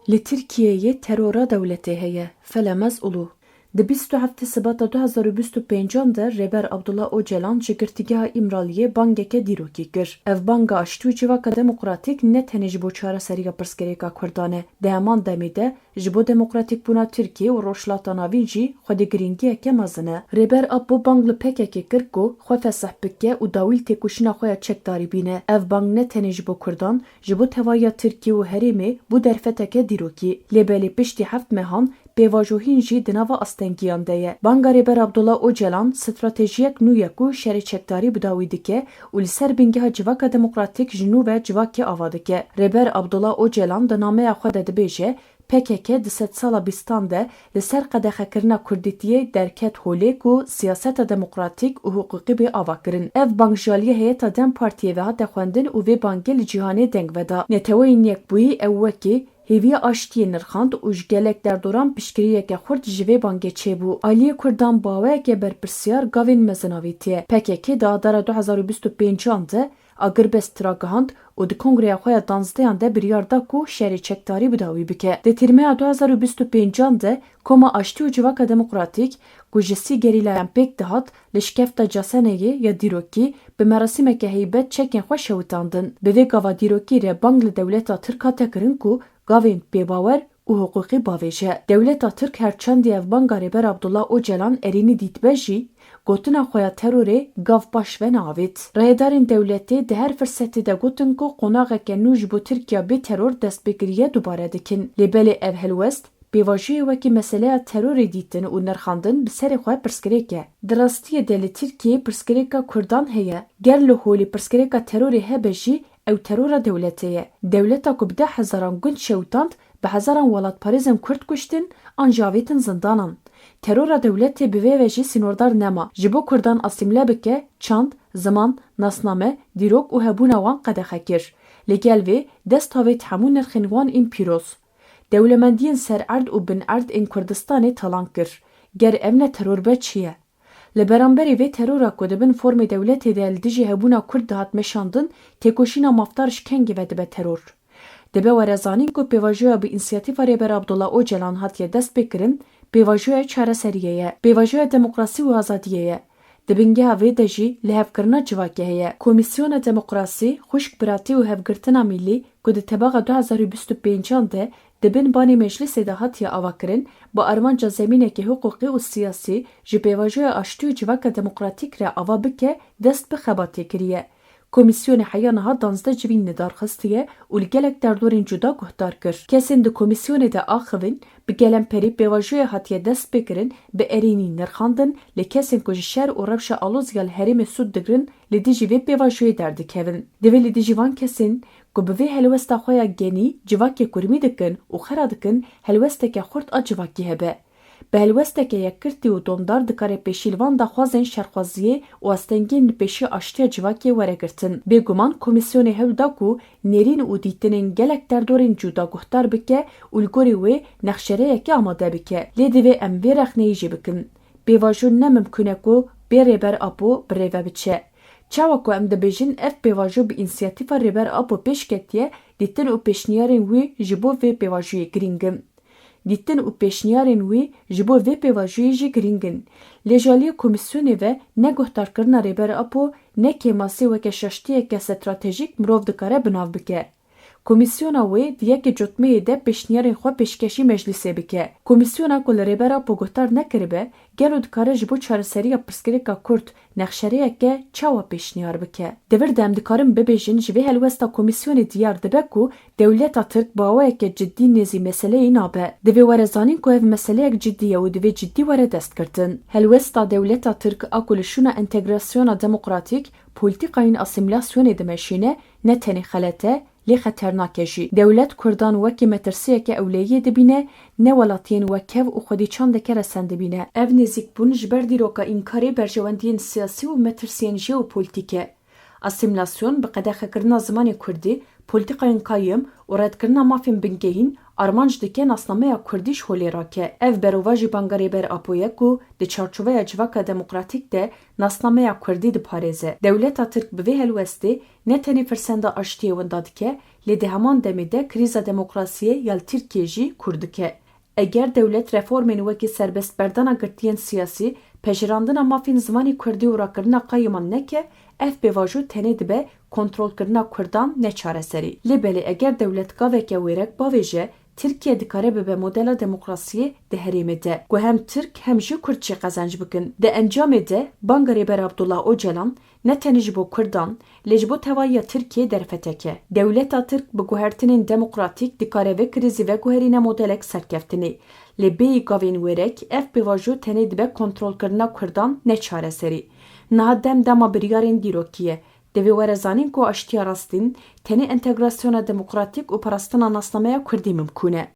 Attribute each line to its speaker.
Speaker 1: Li Tirkiyeyê terora dewletê heye, felemez û. Di 27 Sibata 2025 de Rêber Abdullah Ocalan ji girtîgeha Îmraliyê bangeke dîrokî kir. Ev banga Aştî û Civaka Demokratîk ne tenê ji bo çareseriya pirsgirêka kurdan e. Di heman demê de ji bo demokratîkbûna Tirkiyeyê û Rohilata Navîn jî xwedîgiringiyeke mezin e. Rêber Apo bang li pekekê kir ku xwe fesih bike û dawîl têkoşîna xwe ya çekdarî bîne. Ev bang ne tenê ji bo kurdan, ji bo tevaya Tirkiye û herêmê bû derfeteke dîrokî. Lê belê piştî heft mehan pêvajohîn jî di nava astengiyan de ye. Banga Rêber Abdullah Ocalan stratejiyek nû ye ku şerê çekdarî bi dawî dike û li ser bingeha Civaka Demokratîk ji nû ve Civakê ava dike. Rêber Abdullah Ocalan di nameya xwe de dibêje PKK di sed sala bîstan de li ser qedexekirina Kurdîtiyê derket holê ku siyaseta demokratîk û hukukî bê ava kirin. Ev bangjaliyê heyeta DEM Partiyê ve hate xwendin û vê bangê li cîhanê deng veda. Neteweyên Yekbûyî awayeke hêviya Aştîyê nirxand û ji gelek derdoran piştgirêka xurt ji vê bangê çêbû. Aliyê Kurdan bi awayeke berpirsiyar gavên mezin avêtiye. PKK di adara 2025 de agirbest ragihand û di kongreya xwe ya 12 de biryar da ku şerê çekdarî bi dawî bike. Di tîrmeya 2025 de Koma Aştî û Civaka Demokratîk ku ji sî gerîlayan pêk dihat li şikefta caseneyê ya dîrokî bi merasîmeke heybet çekên xwe şewitandin. Bi vê gava dîrokî re bang li dewleta Tirk hate kirin ku gavên pêbawer û hukukî bavêje. Dewleta Tirk herçendî ev banga Rêber Abdullah Ocalan erînî dîtbe jî gotina xwe ya terorê gav baş ve navêt. Raydarên dewletê di her firsetê de gotin ku qonaxeke nû ji bo Tirkiya bê teror destpêkiriyê dubare dikin. Lê belê ev helwest pêvajiyê wekî meseleya terorê dîtin û nirxandin bi serê xwe pirsgirêk e. Di rastiyê de li Tirkiyeyê pirsgirêka kurdan heye. Ger li holê pirsgirêka terorê hebe jî ew terora dewletê ye. Dewleta ku bi 10,000 gund şewitand bi hezaran welatparêzên Kurd kuştin an jî avêtin zindanan. Terora dewletê bi vê ve jî sînordar nema. Ji bo Kurdan asîmle bike çand, ziman, nasname, dîrok û hebûna wan qedexe kir. Li gel vê dest havê hemû nirxên wan ên pîroz. Dewlemendiyên sererd û binerd ên Kurdistanê talan kir. Ger ev ne terorbe çi ye? Li beramberî vê terora ku dibin formê dewletê de li dijî hebûna Kurd dihat meşandin, têkoşîna mafdar ji kengî ve dibe teror. Dibe were zanîn ku pêvajoya bi înisiyatîfa Rêber Abdullah Ocalan hatiye dest pêkirin, pêvajoya çareseriya ye, pêvajoya demokrasî û azadiyê ye. Di bingeha vê de jî li hevkirina Civakê heye. Komîsyona Demokrasî, Xwişkbiratî û Hevgirtina Millî ku di tebaxa 2025 de dibin banê meclisê de hatiye avakirin, bi armanca zemînekê hukukî û siyasî ji pêvajoya Aştî û Civaka Demokratîk re ava bike dest bi xebatê kiriye. Komisyonê heya niha 12 civîn darxistiye û li gelek derdorên cuda guhdar kir. Kesên di komisyonê de axivin bi gelemperî pêvajoya hatiye dest pêkirin bi erînî nirxandin lê kesên ku ji şer û rewşa alozya li herêmê sûd digirin li dijî vê pêvajoyê derdikevin. Divê li dijî van kesên ku bi vê helwesta xwe ya genî civakê kurmî dikin û xera dikin helwesteke xurt a civakî hebe. Bi helwesteke yekkirtî û dondar dikare pêşîlvan da xwazên şerxwaziyê û astengiyên li pêşî aştiya civakê weregirtin. Bêguman komisyonê hewl da ku nêrîn û dîtinên gelek derdorên cuda guhdar bike û li gorî wê nexşereyekê amade bike. Lê divê em vê rexneyî jî bikin. Pêvajo ne mimkün e ku bê Rêber Apo bi rêve biçe. Çawa ku em dibêjin ev pêvajo bi înisiyatîfa Rêber Apo pêş ketiye, dîtin û pêşniyarên wî ji bo vê pêvajoyê giringin. Dîtin û pêşniyarên wî ji bo vê pêvajoyê jî giringin. Lêjaliyê komisyonê ve ne guhdarkirina Rêber Apo ne kêmasî weke şaştiyeke stratejîk mirov dikare binav bike. Komisyona wê di yekê cotmeyê de pêşniyarên xwe pêşkeşî meclisê bike. Komisyona ku li Rêber Apo guhdar nekiribe, gelo dikare ji bo çareseriya pirsgirêka Kurd nexşereyeke çawa pêşniyar bike. Divir de em dikarin bibêjin ji vê helwesta komisyonê diyar dibe ku dewleta Tirk bi awayeke ciddî nêzî meseleyê nabe. Divê were zanîn ku ev meseleyek ciddî ye û divê ciddî were destkirtin. Helwesta dewleta Tirk a ku li şûna entegrasyona demokratîk polîtikayên asîmlasyonê dimeşîne ne tenê xelete lê xeternake jî. Dewlet Kurdan wekî metirsiyeke ewleyî dibîne, ne welatiyên wekev û xwedîçandeke resen dibîne. Ev nêzîkbûn ji ber dîroka înkarê berjewendiyên siyasî û metirsiyên jeopolîtîk e. Asimilasyon bi qedexekirina zimanê Kurdî, polîtikayên qayîm û redkirina mafên bingehîn armanc dike Nasnameya Kurdî ji holê rake. Ev berova jî Banga Rêber Apo ye ku di çarçoveya Civaka Demokratîk de Nasnameya Kurdî diparêze. Dewleta Tirk bi vê helwestê ne tenê firsenda Aştîyê winda dike, lê di heman demê de krîza demokrasiyê ya li Tirkiyeyê jî kûr dike. Eger dewlet reformên wekî serbestberdana girtiyên siyasî, pejirandina mafên zimanê Kurdî û rakirina qayîman neke, ev pêvajo tenê dibe kontrolkirina Kurdan ne çareserî. Lê belê eger dewlet gaveke wêrek bavêje, Tirkiye dikare bibe modela demokrasiyê di herêmê de ku hem Tirk hem jî Kurd jî qezenc bikin. Di encamê de Banga Rêber Abdullah Ocalan ne tenê ji bo Kurdan, lê ji bo tevahiya Tirkiye derfeteke. Dewleta Tirk bi guhertinên demokratîk dikare vê krîzî veguherîne modelek serkeftinê. Lê bêyî gavên wêrek, ev pêvajo tenê dibe kontrolkirina Kurdan ne çareserî. Niha dem dema biryarên dîrokî ye. Divê were zanîn ku Aştîya rastîn tenê entegrasyona demokratîk û parastina Nasnameya Kurdî mimkûn e.